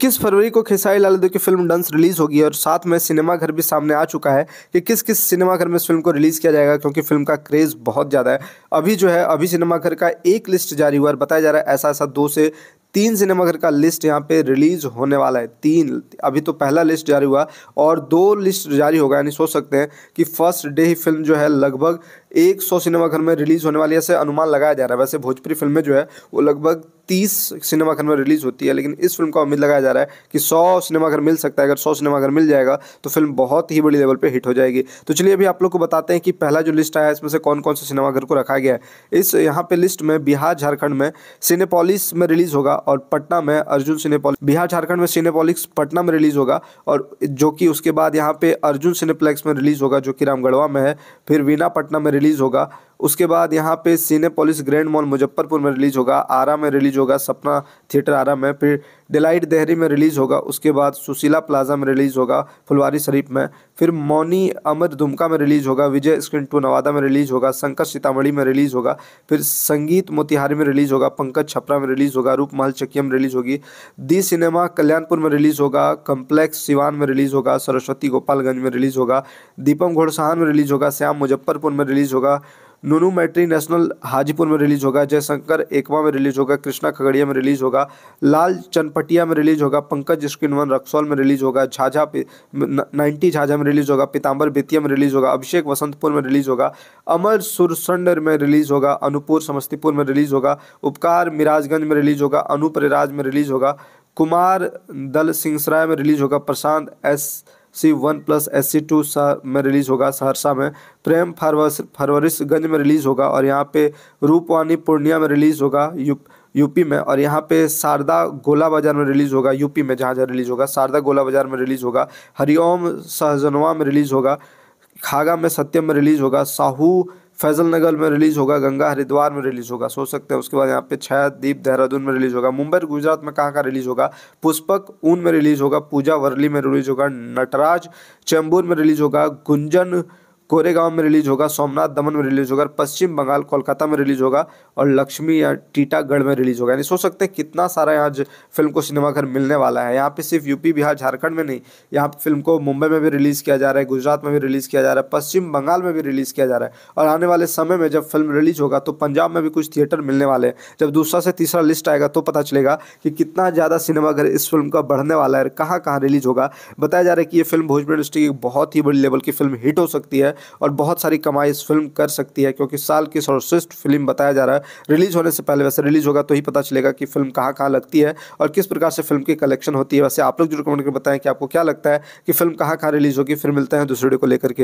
21 फरवरी को खेसारी लाल यादव की film डंस release होगी और साथ में सिनेमाघर भी सामने आ चुका है कि किस किस सिनेमाघर में इस फिल्म को रिलीज किया जाएगा, क्योंकि फिल्म का क्रेज बहुत ज़्यादा है। अभी सिनेमाघर का एक लिस्ट जारी हुआ और बताया जा रहा है ऐसा ऐसा 2 से 3 सिनेमाघर का लिस्ट यहाँ पे रिलीज होने वाला है। 3 अभी तो पहला लिस्ट जारी हुआ और 2 लिस्ट जारी होगा, यानी सोच सकते हैं कि फर्स्ट डे ही फिल्म जो है लगभग 100 सिनेमाघर में रिलीज होने वाली है, ऐसे अनुमान लगाया जा रहा है। वैसे भोजपुरी फिल्में जो है वो लगभग 30 सिनेमाघर में रिलीज होती है, लेकिन इस फिल्म का उम्मीद लगाया जा रहा है कि 100 सिनेमाघर मिल सकता है। अगर 100 सिनेमाघर मिल जाएगा तो फिल्म बहुत ही बड़ी लेवल पे हिट हो जाएगी। तो चलिए अभी आप लोग को बताते हैं कि पहला जो लिस्ट आया है इसमें से कौन कौन से सिनेमाघर को रखा गया है। इस यहाँ पे लिस्ट में बिहार झारखंड में सिनेपोलिस में रिलीज होगा और पटना में अर्जुन सिनेपोलिस, बिहार झारखंड में सिनेपोलिस पटना में रिलीज होगा, और जो कि उसके बाद यहाँ पे अर्जुन सिनेप्लेक्स में रिलीज होगा जो कि रामगढ़वा में है। फिर वीना पटना में रिलीज होगा। उसके बाद यहाँ पे सिनेपोलिस ग्रैंड मॉल मुजफ्फरपुर में रिलीज होगा, आरा में रिलीज होगा, सपना थिएटर आरा में। फिर डिलाइट देहरी में रिलीज होगा। उसके बाद सुशीला प्लाजा में रिलीज होगा फुलवारी शरीफ में। फिर मौनी अमर दुमका में रिलीज होगा, विजय स्क्रीन 2 नवादा में रिलीज होगा, शंकर सीतामढ़ी में रिलीज होगा। फिर संगीत मोतिहारी में रिलीज होगा, पंकज छपरा में रिलीज होगा, रूपमहल चकिया में रिलीज होगी, दी सिनेमा कल्याणपुर में रिलीज होगा, कम्प्लेक्स सिवान में रिलीज होगा, सरस्वती गोपालगंज में रिलीज होगा, दीपम घोड़साहन में रिलीज होगा, श्याम मुजफ्फरपुर में रिलीज होगा, नूनू मैट्री नेशनल हाजीपुर में रिलीज होगा, जयशंकर एकमा में रिलीज होगा, कृष्णा खगड़िया में रिलीज होगा, लाल चनपटिया में रिलीज होगा, पंकज स्क्रीन 1 रक्सौल में रिलीज होगा, झाझा 90 झाझा में रिलीज होगा, पीताम्बर बेतिया में रिलीज होगा, अभिषेक वसंतपुर में रिलीज होगा, अमर सुरसंड में रिलीज होगा, अनूपुर समस्तीपुर में रिलीज होगा, उपकार मिराजगंज में रिलीज होगा, अनूप रेराज में रिलीज होगा, कुमार दल सिंहसराय में रिलीज होगा, प्रशांत SC1+ SC2 में रिलीज होगा सहरसा में, प्रेम फरवरिशगंज में रिलीज होगा, और यहाँ पे रूपवानी पूर्णिया में रिलीज होगा यूपी में, और यहाँ पे शारदा गोला बाजार में रिलीज होगा यूपी में, जहाँ जहाँ रिलीज होगा शारदा गोला बाजार में रिलीज होगा, हरिओम सहजनवा में रिलीज होगा, खागा में सत्यम में रिलीज होगा, साहू फैजल नगर में रिलीज होगा, गंगा हरिद्वार में रिलीज होगा, सोच सकते हैं। उसके बाद यहाँ पे छायादीप देहरादून में रिलीज होगा, मुंबई गुजरात में कहाँ रिलीज होगा, पुष्पक ऊन में रिलीज होगा, पूजा वर्ली में रिलीज होगा, नटराज चैम्बूर में रिलीज होगा, गुंजन कोरेगांव में रिलीज होगा, सोमनाथ दमन में रिलीज होगा, पश्चिम बंगाल कोलकाता में रिलीज होगा, और लक्ष्मी या टीटागढ़ में रिलीज होगा। यानी सोच सकते हैं कितना सारा यहाँ फिल्म को सिनेमाघर मिलने वाला है। यहाँ पे सिर्फ यूपी बिहार झारखंड में नहीं, यहाँ पे फिल्म को मुंबई में भी रिलीज किया जा रहा है, गुजरात में भी रिलीज किया जा रहा है, पश्चिम बंगाल में भी रिलीज किया जा रहा है, और आने वाले समय में जब फिल्म रिलीज होगा तो पंजाब में भी कुछ थिएटर मिलने वाले हैं। जब दूसरा से तीसरा लिस्ट आएगा तो पता चलेगा कि कितना ज़्यादा सिनेमाघर इस फिल्म का बढ़ने वाला है, कहाँ कहाँ रिलीज होगा। बताया जा रहा है कि ये फिल्म भोजपुरी इंडस्ट्री की बहुत ही बड़ी लेवल की फिल्म हिट हो सकती है और बहुत सारी कमाई इस फिल्म कर सकती है, क्योंकि साल की सर्वश्रेष्ठ फिल्म बताया जा रहा है। रिलीज होने से पहले, वैसे रिलीज होगा तो ही पता चलेगा कि फिल्म कहाँ कहाँ लगती है और किस प्रकार से फिल्म की कलेक्शन होती है। वैसे आप लोग जरूर कमेंट करके बताएं कि आपको क्या लगता है कि फिल्म कहाँ कहाँ रिलीज होगी। फिर मिलते हैं दूसरे वीडियो को लेकर के।